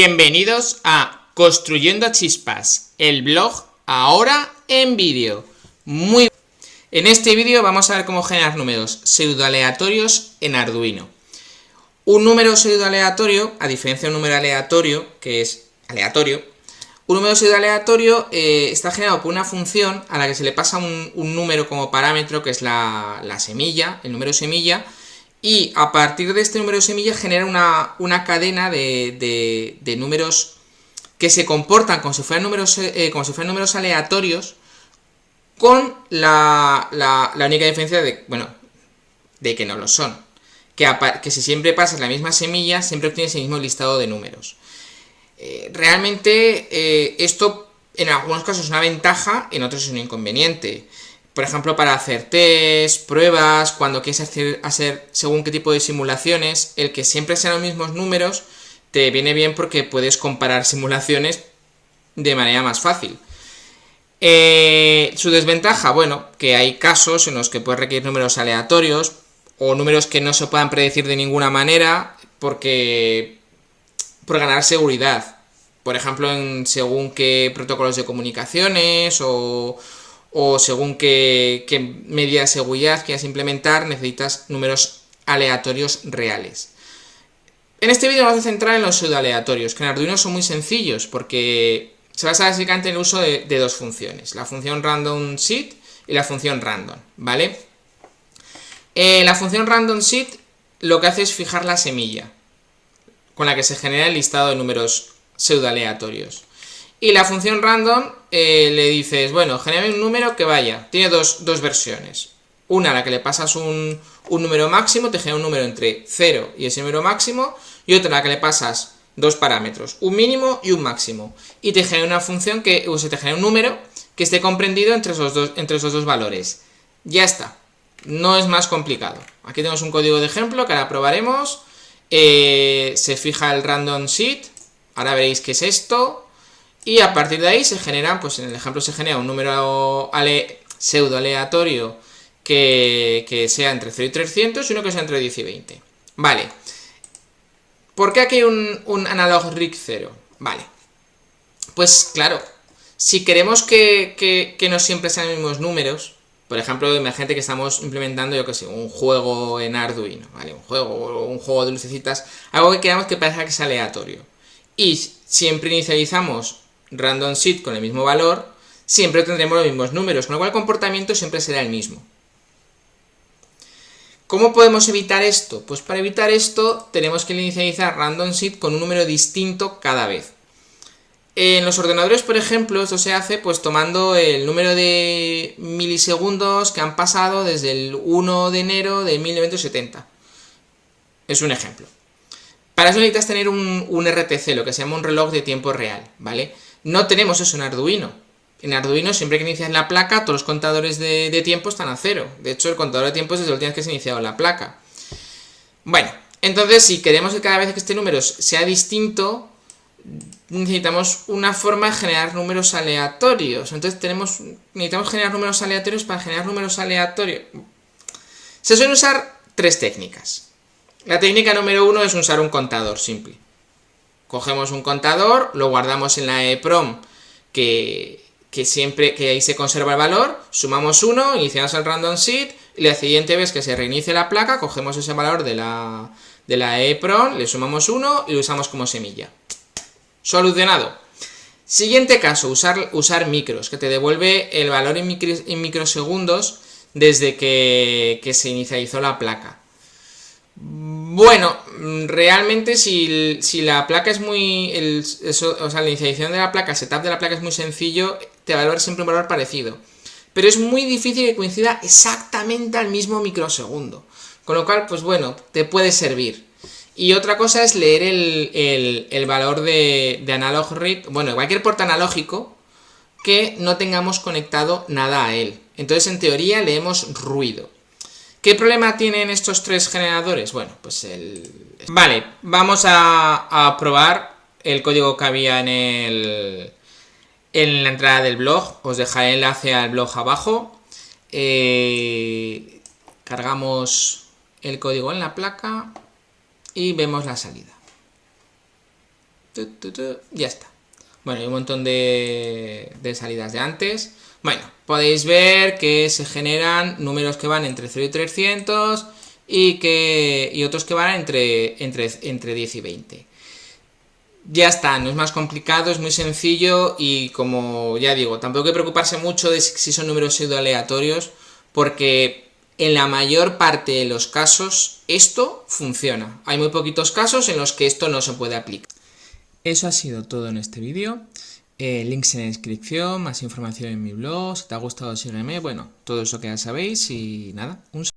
Bienvenidos a Construyendo a Chispas, el blog ahora en vídeo. En este vídeo vamos a ver cómo generar números pseudoaleatorios en Arduino. Un número pseudoaleatorio, a diferencia de un número aleatorio, que es aleatorio, un número pseudoaleatorio está generado por una función a la que se le pasa un número como parámetro, que es la semilla, el número semilla, y a partir de este número semilla genera una cadena de números que se comportan como si fueran números aleatorios, con la única diferencia de que no lo son. Que si siempre pasas la misma semilla, siempre obtienes el mismo listado de números. Realmente esto en algunos casos es una ventaja, en otros es un inconveniente. Por ejemplo, para hacer test, pruebas, cuando quieres hacer según qué tipo de simulaciones, el que siempre sean los mismos números te viene bien porque puedes comparar simulaciones de manera más fácil. Su desventaja, bueno, que hay casos en los que puedes requerir números aleatorios o números que no se puedan predecir de ninguna manera por ganar seguridad. Por ejemplo, según qué protocolos de comunicaciones o según qué medidas de seguridad quieras implementar, necesitas números aleatorios reales. En este vídeo vamos a centrar en los pseudoaleatorios, que en Arduino son muy sencillos porque se basa básicamente en el uso de dos funciones, la función randomSeed y la función random, ¿vale? La función randomSeed lo que hace es fijar la semilla con la que se genera el listado de números pseudoaleatorios. Y la función random le dices, bueno, genera un número que vaya, tiene dos versiones. Una a la que le pasas un número máximo, te genera un número entre 0 y ese número máximo, y otra a la que le pasas dos parámetros, un mínimo y un máximo. Y te genera una función te genera un número que esté comprendido entre esos dos valores. Ya está, no es más complicado. Aquí tenemos un código de ejemplo que ahora probaremos. Se fija el randomSeed, ahora veréis qué es esto. Y a partir de ahí se generan, pues en el ejemplo se genera un número pseudo aleatorio que sea entre 0 y 300 y uno que sea entre 10 y 20. Vale. ¿Por qué aquí hay un analog rig 0? Vale. Pues claro, si queremos que no siempre sean los mismos números, por ejemplo, imagínate que estamos implementando, yo que sé, un juego en Arduino, ¿vale? Un juego de lucecitas, algo que queramos que parezca que es aleatorio. Y siempre inicializamos randomSeed con el mismo valor, siempre tendremos los mismos números, con lo cual el comportamiento siempre será el mismo. ¿Cómo podemos evitar esto? Pues para evitar esto tenemos que inicializar randomSeed con un número distinto cada vez. En los ordenadores, por ejemplo, esto se hace pues tomando el número de milisegundos que han pasado desde el 1 de enero de 1970. Es un ejemplo. Para eso necesitas tener un RTC, lo que se llama un reloj de tiempo real, ¿vale? No tenemos eso en Arduino. En Arduino, siempre que inicias la placa, todos los contadores de tiempo están a 0. De hecho, el contador de tiempo es desde la última vez que se ha iniciado la placa. Bueno, entonces, si queremos que cada vez que este número sea distinto, necesitamos una forma de generar números aleatorios. Entonces, necesitamos generar números aleatorios. Para generar números aleatorios se suelen usar tres técnicas. La técnica número 1 es usar un contador simple. Cogemos un contador, lo guardamos en la EEPROM, que ahí se conserva el valor, sumamos 1, iniciamos el randomSeed, y la siguiente vez que se reinicie la placa, cogemos ese valor de la EEPROM, le sumamos 1 y lo usamos como semilla. Solucionado. Siguiente caso, usar micros, que te devuelve el valor en microsegundos desde que se inicializó la placa. Bueno, realmente si la placa es la inicialización de la placa, el setup de la placa es muy sencillo, te va a dar siempre un valor parecido. Pero es muy difícil que coincida exactamente al mismo microsegundo. Con lo cual, pues bueno, te puede servir. Y otra cosa es leer el valor de analog read, bueno, cualquier puerto analógico que no tengamos conectado nada a él. Entonces, en teoría, leemos ruido. ¿Qué problema tienen estos tres generadores? Bueno, pues Vale, vamos a probar el código que había en la entrada del blog. Os dejaré el enlace al blog abajo. Cargamos el código en la placa y vemos la salida. Ya está. Bueno, hay un montón de salidas de antes. Bueno, podéis ver que se generan números que van entre 0 y 300 y otros que van entre 10 y 20. Ya está, no es más complicado, es muy sencillo y como ya digo, tampoco hay que preocuparse mucho de si son números pseudo aleatorios, porque en la mayor parte de los casos esto funciona. Hay muy poquitos casos en los que esto no se puede aplicar. Eso ha sido todo en este vídeo. Links en la descripción, más información en mi blog. Si te ha gustado sígueme, bueno, todo eso que ya sabéis y nada, un saludo.